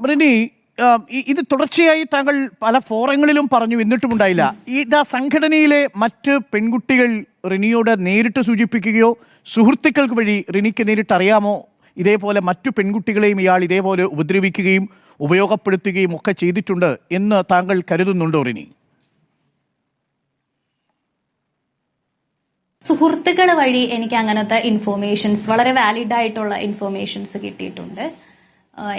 റിനി, ഇത് തുടർച്ചയായി താങ്കൾ പല ഫോറങ്ങളിലും പറഞ്ഞു, എന്നിട്ടുമുണ്ടായില്ല. ഇതാ സംഘടനയിലെ മറ്റ് പെൺകുട്ടികൾ റിനിയോട് നേരിട്ട് സൂചിപ്പിക്കുകയോ സുഹൃത്തുക്കൾക്ക് വഴി റിനിക്ക് നേരിട്ട് അറിയാമോ ഇതേപോലെ മറ്റു പെൺകുട്ടികളെയും ഇയാൾ ഇതേപോലെ ഉപദ്രവിക്കുകയും ഉപയോഗപ്പെടുത്തുകയും ഒക്കെ ചെയ്തിട്ടുണ്ട് എന്ന് താങ്കൾ കരുതുന്നുണ്ടോ റിനി? സുഹൃത്തുക്കൾ വഴി എനിക്ക് അങ്ങനത്തെ ഇൻഫോർമേഷൻസ്, വളരെ വാലിഡ് ആയിട്ടുള്ള ഇൻഫോർമേഷൻസ് കിട്ടിയിട്ടുണ്ട്.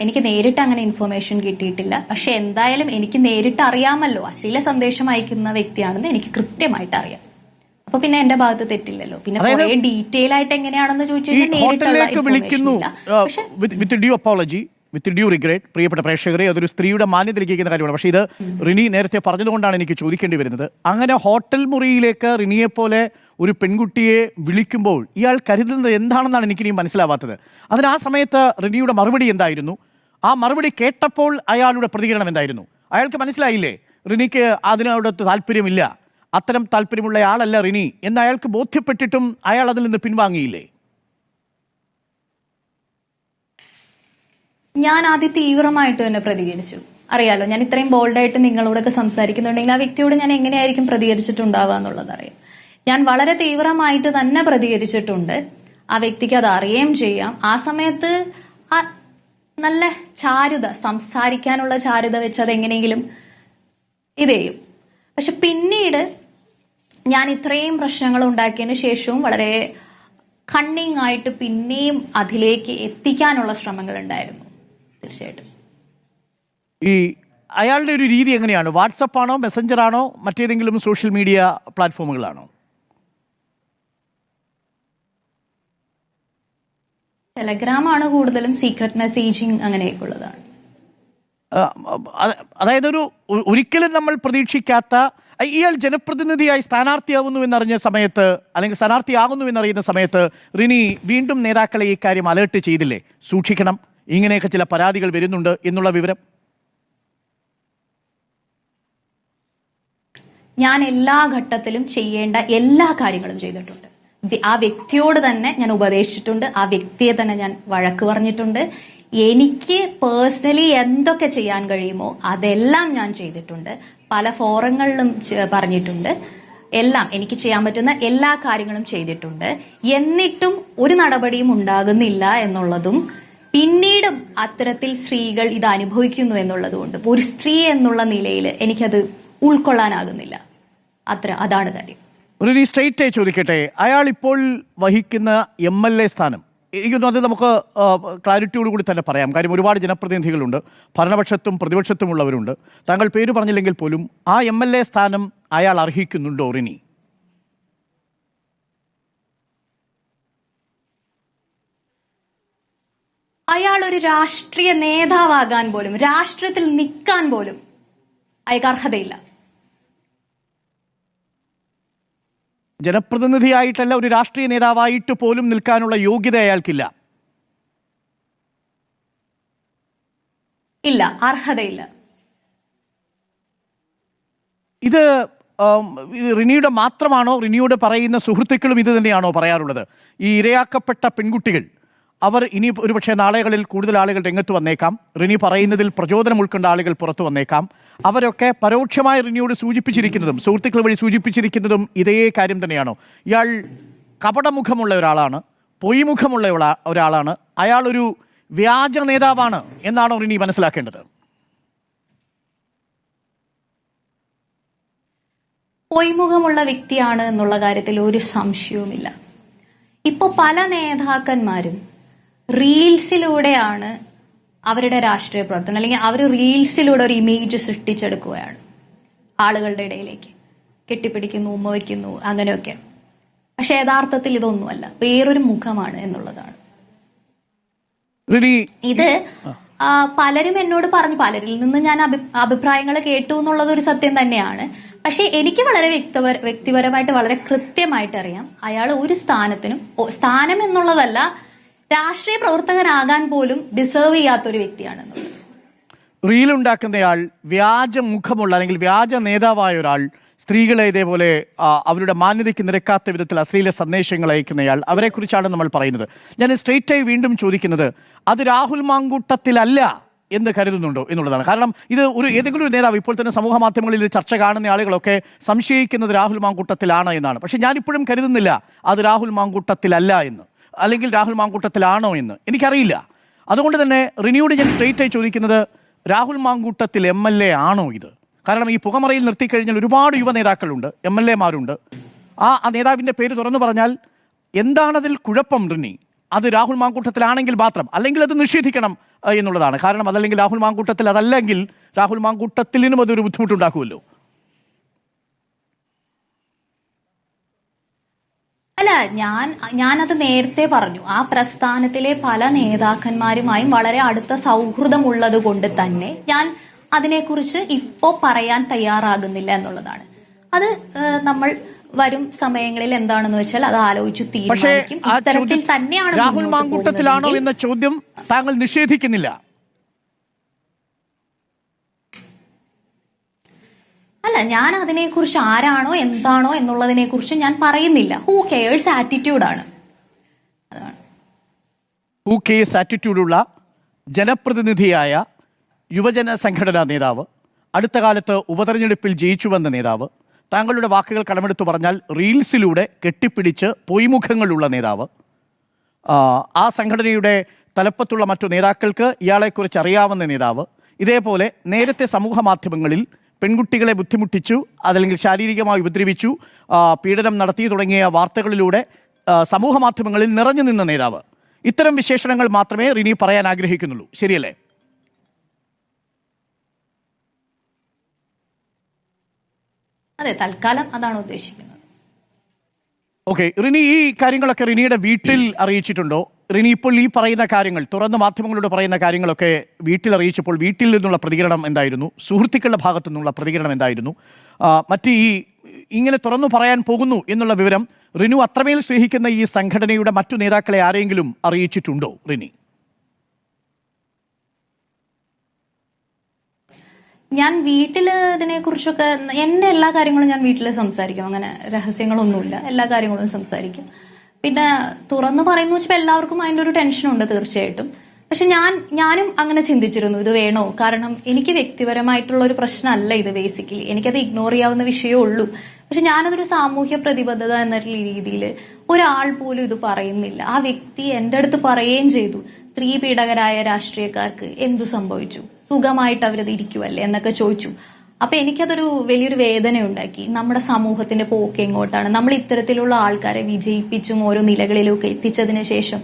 എനിക്ക് നേരിട്ട് അങ്ങനെ ഇൻഫോർമേഷൻ കിട്ടിയിട്ടില്ല. പക്ഷെ എന്തായാലും എനിക്ക് നേരിട്ട് അറിയാമല്ലോ, അശ്ലീല സന്ദേശം അയക്കുന്ന വ്യക്തിയാണെന്ന് എനിക്ക് കൃത്യമായിട്ട് അറിയാം. അപ്പൊ പിന്നെ എന്റെ ഭാഗത്ത് തെറ്റില്ലല്ലോ. പിന്നെ കുറെ ഡീറ്റെയിൽ ആയിട്ട് എങ്ങനെയാണെന്ന് ചോദിച്ചു വിത്ത് ഡ്യൂ റിഗ്രറ്റ്, പ്രിയപ്പെട്ട പ്രേക്ഷകരെ, അതൊരു സ്ത്രീയുടെ മാന്യതയിലേക്കുന്ന കാര്യമാണ്. പക്ഷേ ഇത് റിനി നേരത്തെ പറഞ്ഞതുകൊണ്ടാണ് എനിക്ക് ചോദിക്കേണ്ടി വരുന്നത്. അങ്ങനെ ഹോട്ടൽ മുറിയിലേക്ക് റിനിയെ പോലെ ഒരു പെൺകുട്ടിയെ വിളിക്കുമ്പോൾ ഇയാൾ കരുതുന്നത് എന്താണെന്നാണ് എനിക്കിനിയും മനസ്സിലാവാത്തത്. അതിന് ആ സമയത്ത് റിനിയുടെ മറുപടി എന്തായിരുന്നു? ആ മറുപടി കേട്ടപ്പോൾ അയാളുടെ പ്രതികരണം എന്തായിരുന്നു? അയാൾക്ക് മനസ്സിലായില്ലേ റിനിക്ക് അതിനോട് താല്പര്യമില്ല, അത്തരം താല്പര്യമുള്ള ആളല്ല റിനി എന്ന് അയാൾക്ക് ബോധ്യപ്പെട്ടിട്ടും അയാൾ അതിൽ നിന്ന് പിൻവാങ്ങിയില്ലേ? ഞാൻ ആദ്യം തീവ്രമായിട്ട് തന്നെ പ്രതികരിച്ചു. അറിയാലോ, ഞാൻ ഇത്രയും ബോൾഡായിട്ട് നിങ്ങളോടൊക്കെ സംസാരിക്കുന്നുണ്ടെങ്കിൽ ആ വ്യക്തിയോട് ഞാൻ എങ്ങനെയായിരിക്കും പ്രതികരിച്ചിട്ടുണ്ടാവുക എന്നുള്ളത് അറിയാം. ഞാൻ വളരെ തീവ്രമായിട്ട് തന്നെ പ്രതികരിച്ചിട്ടുണ്ട്. ആ വ്യക്തിക്ക് അത് അറിയുകയും ചെയ്യാം. ആ സമയത്ത് ആ നല്ല ചാരുത, സംസാരിക്കാനുള്ള ചാരുത വെച്ച് അതെങ്ങനെയെങ്കിലും ഇത് ചെയ്യും. പക്ഷെ പിന്നീട് ഞാൻ ഇത്രയും പ്രശ്നങ്ങൾ ഉണ്ടാക്കിയതിന് ശേഷവും വളരെ കണ്ണിങ് ആയിട്ട് പിന്നെയും അതിലേക്ക് എത്തിക്കാനുള്ള ശ്രമങ്ങൾ ഉണ്ടായിരുന്നു. തീർച്ചയായിട്ടും ഈ അയാളുടെ ഒരു രീതി എങ്ങനെയാണ്? വാട്സപ്പ് ആണോ, മെസ്സഞ്ചർ ആണോ, മറ്റേതെങ്കിലും സോഷ്യൽ മീഡിയ പ്ലാറ്റ്ഫോമുകളാണോ? ടെലഗ്രാം ആണ് കൂടുതലും. സീക്രട്ട് മെസ്സേജിങ് അങ്ങനെയൊക്കെ ഉള്ളതാണ്. അതായത് ഒരിക്കലും നമ്മൾ പ്രതീക്ഷിക്കാത്ത, ഇയാൾ ജനപ്രതിനിധിയായി സ്ഥാനാർത്ഥിയാകുന്നു എന്നറിഞ്ഞ സമയത്ത്, അല്ലെങ്കിൽ സ്ഥാനാർത്ഥിയാകുന്നു എന്നറിയുന്ന സമയത്ത് റിനി വീണ്ടും നേതാക്കളെ ഈ കാര്യം അലേർട്ട് ചെയ്തില്ലേ? സൂക്ഷിക്കണം, ഇങ്ങനെയൊക്കെ ചില പരാതികൾ വരുന്നുണ്ട് എന്നുള്ള വിവരം. ഞാൻ എല്ലാ ഘട്ടത്തിലും ചെയ്യേണ്ട എല്ലാ കാര്യങ്ങളും ചെയ്തിട്ടുണ്ട്. ആ വ്യക്തിയോട് തന്നെ ഞാൻ ഉപദേശിച്ചിട്ടുണ്ട്. ആ വ്യക്തിയെ തന്നെ ഞാൻ വഴക്ക് പറഞ്ഞിട്ടുണ്ട്. എനിക്ക് പേഴ്സണലി എന്തൊക്കെ ചെയ്യാൻ കഴിയുമോ അതെല്ലാം ഞാൻ ചെയ്തിട്ടുണ്ട്. പല ഫോറങ്ങളിലും പറഞ്ഞിട്ടുണ്ട്. എല്ലാം എനിക്ക് ചെയ്യാൻ പറ്റുന്ന എല്ലാ കാര്യങ്ങളും ചെയ്തിട്ടുണ്ട്. എന്നിട്ടും ഒരു നടപടിയും ഉണ്ടാകുന്നില്ല എന്നുള്ളതും, പിന്നീടും അത്തരത്തിൽ സ്ത്രീകൾ ഇത് അനുഭവിക്കുന്നു എന്നുള്ളതുകൊണ്ട് ഒരു സ്ത്രീ എന്നുള്ള നിലയിൽ എനിക്കത് ഉൾക്കൊള്ളാനാകുന്നില്ല. അതാണ് കാര്യം. ഒരു സ്ട്രെയിറ്റ് ചോദിക്കട്ടെ, അയാൾ ഇപ്പോൾ വഹിക്കുന്ന MLA സ്ഥാനം, എനിക്കൊന്നും അത് നമുക്ക് ക്ലാരിറ്റിയോടുകൂടി തന്നെ പറയാം. കാര്യം ഒരുപാട് ജനപ്രതിനിധികളുണ്ട്, ഭരണപക്ഷത്തും പ്രതിപക്ഷത്തുമുള്ളവരുണ്ട്. താങ്കൾ പേര് പറഞ്ഞില്ലെങ്കിൽ പോലും ആ MLA സ്ഥാനം അയാൾ അർഹിക്കുന്നുണ്ടോ റിനി? അയാൾ ഒരു രാഷ്ട്രീയ നേതാവാകാൻ പോലും, രാഷ്ട്രീയത്തിൽ നിൽക്കാൻ പോലും അയാൾക്ക് അർഹതയില്ല. ജനപ്രതിനിധിയായിട്ടല്ല, ഒരു രാഷ്ട്രീയ നേതാവായിട്ട് പോലും നിൽക്കാനുള്ള യോഗ്യത അയാൾക്കില്ല. ഇല്ല, അർഹതയില്ല. ഇത് റിനിയുടെ മാത്രമാണോ? റിനിയോട് പറയുന്ന സുഹൃത്തുക്കളും ഇത് തന്നെയാണോ പറയാറുള്ളത്? ഈ ഇരയാക്കപ്പെട്ട പെൺകുട്ടികൾ, അവർ ഇനി ഒരുപക്ഷെ നാളുകളിൽ കൂടുതൽ ആളുകൾ രംഗത്ത് വന്നേക്കാം. റിനി പറയുന്നതിൽ പ്രചോദനം ഉൾക്കൊണ്ട ആളുകൾ പുറത്തു വന്നേക്കാം. അവരൊക്കെ പരോക്ഷമായി റിനിയോട് സൂചിപ്പിച്ചിരിക്കുന്നതും സുഹൃത്തുക്കൾ വഴി സൂചിപ്പിച്ചിരിക്കുന്നതും ഇതേ കാര്യം തന്നെയാണോ? ഇയാൾ കപടമുഖമുള്ള ഒരാളാണ്, പൊയ്മുഖമുള്ള ഒരാളാണ്, അയാളൊരു വ്യാജ നേതാവാണ് എന്നാണോ റിനി മനസ്സിലാക്കേണ്ടത്? പൊയ്മുഖമുള്ള വ്യക്തിയാണ് എന്നുള്ള കാര്യത്തിൽ ഒരു സംശയവുമില്ല. ഇപ്പൊ പല നേതാക്കന്മാരും റീൽസിലൂടെയാണ് അവരുടെ രാഷ്ട്രീയ പ്രവർത്തനം, അല്ലെങ്കിൽ അവർ റീൽസിലൂടെ ഒരു ഇമേജ് സൃഷ്ടിച്ചെടുക്കുകയാണ്. ആളുകളുടെ ഇടയിലേക്ക് കെട്ടിപ്പിടിക്കുന്നു, ഉമ്മ വയ്ക്കുന്നു, അങ്ങനെയൊക്കെ. പക്ഷെ യഥാർത്ഥത്തിൽ ഇതൊന്നുമല്ല, വേറൊരു മുഖമാണ് എന്നുള്ളതാണ്. ഇത് പലരും എന്നോട് പറഞ്ഞു, പലരിൽ നിന്ന് ഞാൻ അഭിപ്രായങ്ങൾ കേട്ടു എന്നുള്ളത് ഒരു സത്യം തന്നെയാണ്. പക്ഷെ എനിക്ക് വളരെ വ്യക്തിപരമായിട്ട് വളരെ കൃത്യമായിട്ട് അറിയാം, അയാൾ ഒരു സ്ഥാനം എന്നുള്ളതല്ല, രാഷ്ട്രീയ പ്രവർത്തകനാകാൻ പോലും ഡിസേർവ് ചെയ്യാത്തൊരു വ്യക്തിയാണെന്നുള്ളത്. റീലുണ്ടാക്കുന്നയാൾ, വ്യാജ മുഖമുള്ള അല്ലെങ്കിൽ വ്യാജ നേതാവായ ഒരാൾ, സ്ത്രീകളെ ഇതേപോലെ അവരുടെ മാന്യതയ്ക്ക് നിരക്കാത്ത വിധത്തിൽ അശ്ലീല സന്ദേശങ്ങൾ അയക്കുന്നയാൾ, അവരെക്കുറിച്ചാണ് നമ്മൾ പറയുന്നത്. ഞാൻ സ്ട്രെയിറ്റായി വീണ്ടും ചോദിക്കുന്നത്, അത് രാഹുൽ മാങ്കൂട്ടത്തിലല്ല എന്ന് കരുതുന്നുണ്ടോ എന്നുള്ളതാണ്. കാരണം ഇത് ഏതെങ്കിലും ഒരു നേതാവ് ഇപ്പോൾ തന്നെ സമൂഹ മാധ്യമങ്ങളിൽ ചർച്ച കാണുന്ന ആളുകളൊക്കെ സംശയിക്കുന്നത് രാഹുൽ മാങ്കൂട്ടത്തിലാണ് എന്നാണ്. പക്ഷെ ഞാനിപ്പോഴും കരുതുന്നില്ല അത് രാഹുൽ മാങ്കൂട്ടത്തിലല്ല എന്ന്, അല്ലെങ്കിൽ രാഹുൽ മാങ്കൂട്ടത്തിലാണോ എന്ന് എനിക്കറിയില്ല. അതുകൊണ്ട് തന്നെ റിനിയോട് ഞാൻ സ്ട്രെയിറ്റ് ആയി ചോദിക്കുന്നത്, രാഹുൽ മാങ്കൂട്ടത്തിൽ MLA ആണോ ഇത്? കാരണം ഈ പുകമറയിൽ നിർത്തിക്കഴിഞ്ഞാൽ ഒരുപാട് യുവ നേതാക്കളുണ്ട്, MLA മാരുണ്ട്. ആ നേതാവിൻ്റെ പേര് തുറന്നു പറഞ്ഞാൽ എന്താണതിൽ കുഴപ്പം റിനി? അത് രാഹുൽ മാങ്കൂട്ടത്തിലാണെങ്കിൽ മാത്രം, അല്ലെങ്കിൽ അത് നിഷേധിക്കണം എന്നുള്ളതാണ്. കാരണം അതല്ലെങ്കിൽ രാഹുൽ മാങ്കൂട്ടത്തിൽ അതല്ലെങ്കിൽ രാഹുൽ മാങ്കൂട്ടത്തിനും അതൊരു ബുദ്ധിമുട്ടുണ്ടാക്കുമല്ലോ. അല്ല, ഞാനത് നേരത്തെ പറഞ്ഞു. ആ പ്രസ്ഥാനത്തിലെ പല നേതാക്കന്മാരുമായും വളരെ അടുത്ത സൗഹൃദമുള്ളത് കൊണ്ട് തന്നെ ഞാൻ അതിനെക്കുറിച്ച് ഇപ്പോ പറയാൻ തയ്യാറാകുന്നില്ല എന്നുള്ളതാണ്. അത് നമ്മൾ വരും സമയങ്ങളിൽ എന്താണെന്ന് വെച്ചാൽ അത് ആലോചിച്ച് തീരുമാനിക്കും. ഇത്തരത്തിൽ തന്നെയാണ് രാഹുൽ മാങ്കൂട്ടത്തിലാണോ എന്ന ചോദ്യം താങ്കൾ നിഷേധിക്കുന്നില്ല? അല്ല, ഞാൻ അതിനെക്കുറിച്ച് ആരാണോ എന്താണോ എന്നുള്ളതിനെ കുറിച്ച് ഞാൻ പറയുന്നില്ല. ഹൂ കെയേഴ്സ് ആറ്റിറ്റ്യൂഡാണ്. അതാണ് ഹൂ കെയേഴ്സ് ആറ്റിറ്റ്യൂഡുള്ള ജനപ്രതിനിധിയായ യുവജന സംഘടനാ നേതാവ്, അടുത്ത കാലത്ത് ഉപതെരഞ്ഞെടുപ്പിൽ ജയിച്ചു വന്ന നേതാവ്, താങ്കളുടെ വാക്കുകൾ കടമെടുത്തു പറഞ്ഞാൽ റീൽസിലൂടെ കെട്ടിപ്പിടിച്ച് പൊയ്മുഖങ്ങളുള്ള നേതാവ്, ആ സംഘടനയുടെ തലപ്പത്തുള്ള മറ്റു നേതാക്കൾക്ക് ഇയാളെക്കുറിച്ച് അറിയാവുന്ന നേതാവ്, ഇതേപോലെ നേരത്തെ സമൂഹ മാധ്യമങ്ങളിൽ പെൺകുട്ടികളെ ബുദ്ധിമുട്ടിച്ചു, അതല്ലെങ്കിൽ ശാരീരികമായി ഉപദ്രവിച്ചു, പീഡനം നടത്തി തുടങ്ങിയ വാർത്തകളിലൂടെ സമൂഹ മാധ്യമങ്ങളിൽ നിറഞ്ഞു നിന്ന നേതാവ്. ഇത്തരം വിശേഷണങ്ങൾ മാത്രമേ റിനി പറയാൻ ആഗ്രഹിക്കുന്നുള്ളൂ, ശരിയല്ലേ? അതെ, തൽക്കാലം അതാണ് ഉദ്ദേശിക്കുന്നത്. ഓക്കെ, റിനി ഈ കാര്യങ്ങളൊക്കെ റിനിയുടെ വീട്ടിൽ അറിയിച്ചിട്ടുണ്ടോ? റിനി ഇപ്പോൾ ഈ പറയുന്ന കാര്യങ്ങൾ, തുറന്ന് മാധ്യമങ്ങളോട് പറയുന്ന കാര്യങ്ങളൊക്കെ വീട്ടിൽ അറിയിച്ചപ്പോൾ വീട്ടിൽ നിന്നുള്ള പ്രതികരണം എന്തായിരുന്നു? സുഹൃത്തുക്കളുടെ ഭാഗത്തു നിന്നുള്ള പ്രതികരണം എന്തായിരുന്നു? മറ്റ് ഇങ്ങനെ തുറന്നു പറയാൻ പോകുന്നു എന്നുള്ള വിവരം റിനു അത്രമേൽ സ്നേഹിക്കുന്ന ഈ സംഘടനയുടെ മറ്റു നേതാക്കളെ ആരെങ്കിലും അറിയിച്ചിട്ടുണ്ടോ റിനി? ഞാൻ വീട്ടിൽ ഇതിനെക്കുറിച്ചൊക്കെ എൻ്റെ എല്ലാ കാര്യങ്ങളും ഞാൻ വീട്ടിൽ സംസാരിക്കും. അങ്ങനെ രഹസ്യങ്ങളൊന്നുമില്ല, എല്ലാ കാര്യങ്ങളും സംസാരിക്കും. പിന്നെ തുറന്നു പറയുന്നു വെച്ചപ്പോൾ എല്ലാവർക്കും അതിൻ്റെ ഒരു ടെൻഷനുണ്ട് തീർച്ചയായിട്ടും. പക്ഷെ ഞാനും അങ്ങനെ ചിന്തിച്ചിരുന്നു, ഇത് വേണോ? കാരണം എനിക്ക് വ്യക്തിപരമായിട്ടുള്ള ഒരു പ്രശ്നമല്ല ഇത്. ബേസിക്കലി എനിക്കത് ഇഗ്നോർ ചെയ്യാവുന്ന വിഷയമേ ഉള്ളൂ. പക്ഷെ ഞാനതൊരു സാമൂഹ്യ പ്രതിബദ്ധത എന്ന രീതിയിൽ ഒരാൾ പോലും ഇത് പറയുന്നില്ല. ആ വ്യക്തി എൻ്റെ അടുത്ത് പറയുകയും ചെയ്തു, സ്ത്രീ പീഡകരായ രാഷ്ട്രീയക്കാർക്ക് എന്തു സംഭവിച്ചു, സുഖമായിട്ട് അവരത് ഇരിക്കുവല്ലേ എന്നൊക്കെ ചോദിച്ചു. അപ്പൊ എനിക്കതൊരു വലിയൊരു വേദന ഉണ്ടാക്കി. നമ്മുടെ സമൂഹത്തിന്റെ പോക്ക് എങ്ങോട്ടാണ്? നമ്മൾ ഇത്തരത്തിലുള്ള ആൾക്കാരെ വിജയിപ്പിച്ചും ഓരോ നിലകളിലൊക്കെ എത്തിച്ചതിന് ശേഷം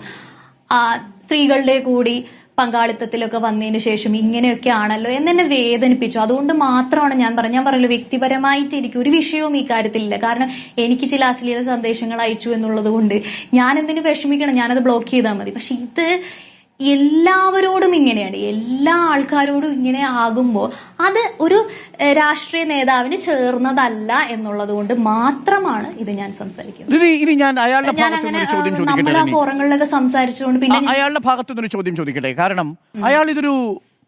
സ്ത്രീകളുടെ കൂടി പങ്കാളിത്തത്തിലൊക്കെ വന്നതിന് ശേഷം ഇങ്ങനെയൊക്കെ ആണല്ലോ എന്നെ വേദനിപ്പിച്ചു. അതുകൊണ്ട് മാത്രമാണ് ഞാൻ പറയല്ലോ, വ്യക്തിപരമായിട്ട് എനിക്ക് ഒരു വിഷയവും ഈ കാര്യത്തിലില്ല. കാരണം എനിക്ക് ചില അശ്ലീല സന്ദേശങ്ങൾ അയച്ചു എന്നുള്ളത് കൊണ്ട് ഞാൻ എന്തിനു വിഷമിക്കണം? ഞാനത് ബ്ലോക്ക് ചെയ്താൽ മതി. പക്ഷെ ഇത് എല്ലാവരോടും ഇങ്ങനെയാണ്, എല്ലാ ആൾക്കാരോടും ഇങ്ങനെ ആകുമ്പോൾ അത് ഒരു രാഷ്ട്രീയ നേതാവിന് ചേർന്നതല്ല എന്നുള്ളത് കൊണ്ട് മാത്രമാണ് ഇത് ഞാൻ സംസാരിക്കുന്നത്. ഇനി ഞാൻ അങ്ങനെ നമ്മളെ ഫോറങ്ങളിലൊക്കെ സംസാരിച്ചുകൊണ്ട് പിന്നെ അയാളുടെ ഭാഗത്തുനിന്നൊരു ചോദ്യം ചോദിക്കട്ടെ. കാരണം അയാൾ ഇതൊരു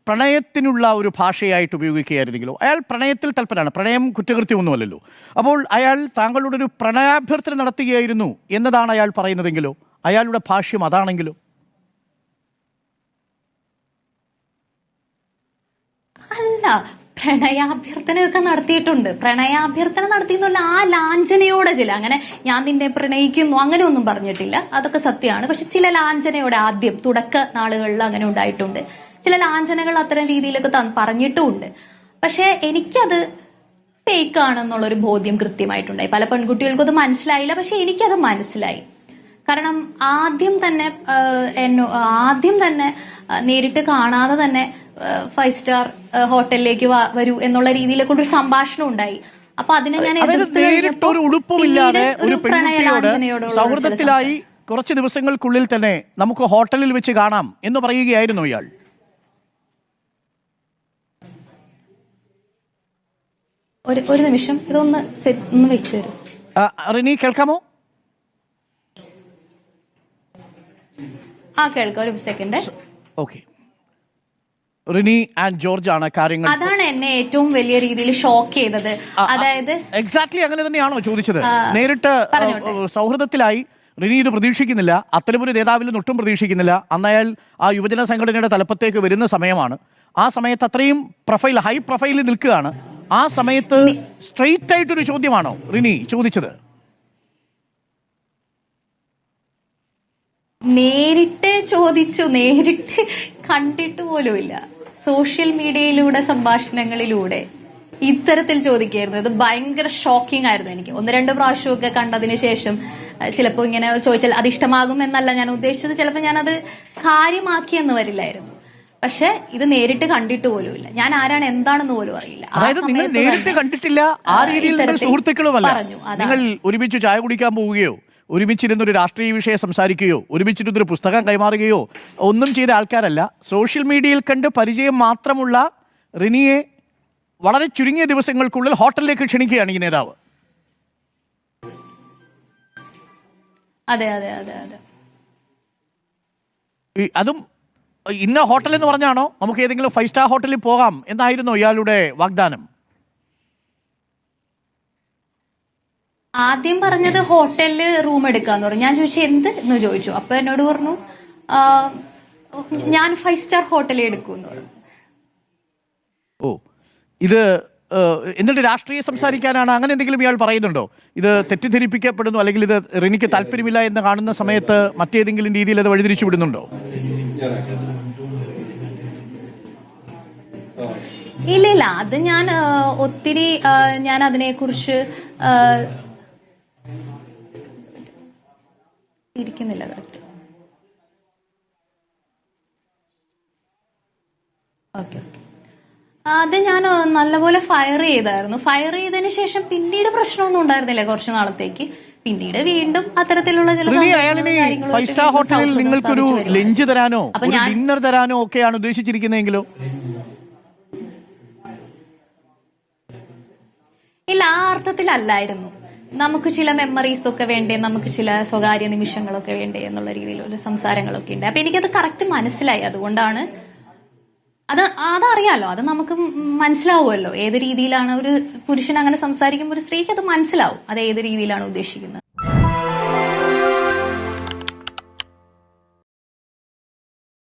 പ്രണയത്തിനുള്ള ഒരു ഭാഷയായിട്ട് ഉപയോഗിക്കുകയായിരുന്നെങ്കിലോ? അയാൾ പ്രണയത്തിൽ തൽപരനാണ്, പ്രണയം കുറ്റകൃത്യമൊന്നുമല്ലല്ലോ. അപ്പോൾ അയാൾ താങ്കളോട് ഒരു പ്രണയാഭ്യർത്ഥന നടത്തുകയായിരുന്നു എന്നതാണ് അയാൾ പറയുന്നതെങ്കിലോ? അയാളുടെ ഭാഷ്യം അതാണെങ്കിലോ? അല്ല, പ്രണയാഭ്യർത്ഥനയൊക്കെ നടത്തിയിട്ടുണ്ട്. പ്രണയാഭ്യർത്ഥന നടത്തിയെന്നല്ല, ആ ലാഞ്ചനയോടെ അങ്ങനെ ഞാൻ നിന്നെ പ്രണയിക്കുന്നു അങ്ങനെ ഒന്നും പറഞ്ഞിട്ടില്ല. അതൊക്കെ സത്യമാണ്. പക്ഷെ ചില ലാഞ്ചനയോടെ ആദ്യം തുടക്ക നാളുകളിൽ അങ്ങനെ ഉണ്ടായിട്ടുണ്ട്. ചില ലാഞ്ചനകൾ അത്തരം രീതിയിലൊക്കെ പറഞ്ഞിട്ടുമുണ്ട്. പക്ഷെ എനിക്കത് ഫേക്ക് ആണെന്നുള്ളൊരു ബോധ്യം കൃത്യമായിട്ടുണ്ടായി. പല പെൺകുട്ടികൾക്കും അത് മനസ്സിലായില്ല, പക്ഷെ എനിക്കത് മനസ്സിലായി. കാരണം ആദ്യം തന്നെ നേരിട്ട് കാണാതെ തന്നെ 5 സ്റ്റാർ ഹോട്ടലിലേക്ക് വരൂ എന്നുള്ള രീതിയിലൊക്കെ ഒരു സംഭാഷണം ഉണ്ടായി. അപ്പൊ അതിനെ ഞാൻ ഉടുപ്പുമില്ലാതെ ഒരു പെൺകുട്ടിയോട് സൗഹൃദത്തിലായി കുറച്ച് ദിവസങ്ങൾക്കുള്ളിൽ തന്നെ നമുക്ക് ഹോട്ടലിൽ വെച്ച് കാണാം എന്ന് പറയുകയായിരുന്നു ഇയാൾ. ഒരു നിമിഷം ഇതൊന്ന് വെച്ചു തരും. റിനി കേൾക്കാമോ? കേൾക്കാം, ഒരു second. Okay, Rini and George ആണ് കാര്യങ്ങൾ. അതാണ് എന്നെ ഏറ്റവും വലിയ രീതിയിൽ ഷോക്ക് ചെയ്തത്. അതായത് എക്സാക്ട്ലി അങ്ങനെ തന്നെയാണോ ചോദിച്ചത്? നേരിട്ട് സൗഹൃദത്തിലായി റിനി ഇത് പ്രതീക്ഷിക്കുന്നില്ല, അത്തരമൊരു നേതാവിൽ ഒട്ടും പ്രതീക്ഷിക്കുന്നില്ല. അന്ന് അയാൾ ആ യുവജന സംഘടനയുടെ തലപ്പത്തേക്ക് വരുന്ന സമയമാണ്. ആ സമയത്ത് അത്രയും ഹൈ പ്രൊഫൈലിൽ നിൽക്കുകയാണ്. ആ സമയത്ത് സ്ട്രെയിറ്റ് ആയിട്ടൊരു ചോദ്യമാണോ റിനി ചോദിച്ചത്? നേരിട്ട് ചോദിച്ചു, നേരിട്ട് കണ്ടിട്ട് പോലുമില്ല. സോഷ്യൽ മീഡിയയിലൂടെ, സംഭാഷണങ്ങളിലൂടെ ഇത്തരത്തിൽ ചോദിക്കായിരുന്നു. ഇത് ഭയങ്കര ഷോക്കിംഗ് ആയിരുന്നു എനിക്ക്. 1-2 പ്രാവശ്യമൊക്കെ കണ്ടതിന് ശേഷം ചിലപ്പോൾ ഇങ്ങനെ ചോദിച്ചാൽ അത് ഇഷ്ടമാകും എന്നല്ല ഞാൻ ഉദ്ദേശിച്ചത്. ചിലപ്പോൾ ഞാനത് കാര്യമാക്കിയെന്ന് വരില്ലായിരുന്നു. പക്ഷെ ഇത് നേരിട്ട് കണ്ടിട്ട് പോലുമില്ല. ഞാൻ ആരാണ് എന്താണെന്ന് പോലും അറിയില്ല. അതായത് നിങ്ങൾ നേരിട്ട് കണ്ടിട്ടില്ല, ആ രീതിയിൽ നിങ്ങൾ സുഹൃത്തുക്കളുമല്ല. നിങ്ങൾ ഒരുമിച്ച് ചായ കുടിക്കാൻ പോവുകയോ ഒരുമിച്ചിരുന്നൊരു രാഷ്ട്രീയ വിഷയം സംസാരിക്കുകയോ ഒരുമിച്ചിരുന്നൊരു പുസ്തകം കൈമാറുകയോ ഒന്നും ചെയ്ത ആൾക്കാരല്ല. സോഷ്യൽ മീഡിയയിൽ കണ്ട് പരിചയം മാത്രമുള്ള റിനിയെ വളരെ ചുരുങ്ങിയ ദിവസങ്ങൾക്കുള്ളിൽ ഹോട്ടലിലേക്ക് ക്ഷണിക്കുകയാണ് ഈ നേതാവ്. അതെ അതെ അതെ അതെ. അതും ഇന്ന ഹോട്ടൽ എന്ന് പറഞ്ഞാണോ? നമുക്ക് ഏതെങ്കിലും 5 സ്റ്റാർ ഹോട്ടലിൽ പോകാം എന്നായിരുന്നോ ഇയാളുടെ വാഗ്ദാനം? ആദ്യം പറഞ്ഞത് ഹോട്ടലില് റൂം എടുക്കാന്ന് പറഞ്ഞു. ഞാൻ ചോദിച്ചു എന്ത് എന്ന് ചോദിച്ചു. അപ്പൊ എന്നോട് പറഞ്ഞു ഞാൻ 5 സ്റ്റാർ ഹോട്ടലിൽ എടുക്കൂന്ന് പറഞ്ഞു. ഓ, ഇത് എന്നിട്ട് രാഷ്ട്രീയം സംസാരിക്കാനാണ് അങ്ങനെ എന്തെങ്കിലും ഇയാൾ പറയുന്നുണ്ടോ? ഇത് തെറ്റിദ്ധരിപ്പിക്കപ്പെടുന്നു അല്ലെങ്കിൽ ഇത് റിനിക്ക് താല്പര്യമില്ല എന്ന് കാണുന്ന സമയത്ത് മറ്റേതെങ്കിലും രീതിയിൽ അത് വഴിതിരിച്ചു വിടുന്നുണ്ടോ? ഇല്ല ഇല്ല, അത് ഞാൻ ഒത്തിരി ഞാൻ അതിനെക്കുറിച്ച് ഇരിക്കുന്നില്ല. കറക്റ്റ്. Okay okay. അത് ഞാൻ നല്ലപോലെ ഫയർ ചെയ്തായിരുന്നു. ഫയർ ചെയ്തതിന് ശേഷം പിന്നീട് പ്രശ്നമൊന്നും ഉണ്ടായിരുന്നില്ല കുറച്ചു നാളത്തേക്ക്. പിന്നീട് വീണ്ടും അത്തരത്തിലുള്ള ചില 5 സ്റ്റാർ ഹോട്ടലിൽ നിങ്ങൾക്കൊരു ലഞ്ച് തരാനോ ഡിന്നർ തരാനോ ഒക്കെയാണ് ഉദ്ദേശിച്ചിരിക്കുന്നതെങ്കിലോ? ഇല്ല, ആ അർത്ഥത്തിലല്ലായിരുന്നു. നമുക്ക് ചില മെമ്മറീസ് ഒക്കെ വേണ്ടേ, നമുക്ക് ചില സ്വകാര്യ നിമിഷങ്ങളൊക്കെ വേണ്ടേ എന്നുള്ള രീതിയിലുള്ള സംസാരങ്ങളൊക്കെ ഉണ്ട്. അപ്പൊ എനിക്കത് കറക്റ്റ് മനസ്സിലായി. അതുകൊണ്ടാണ് അതറിയാലോ, അത് നമുക്ക് മനസ്സിലാവുമല്ലോ ഏത് രീതിയിലാണ് ഒരു പുരുഷൻ അങ്ങനെ സംസാരിക്കുമ്പോൾ ഒരു സ്ത്രീക്ക് അത് മനസ്സിലാവും അത് ഏത് രീതിയിലാണ് ഉദ്ദേശിക്കുന്നത്.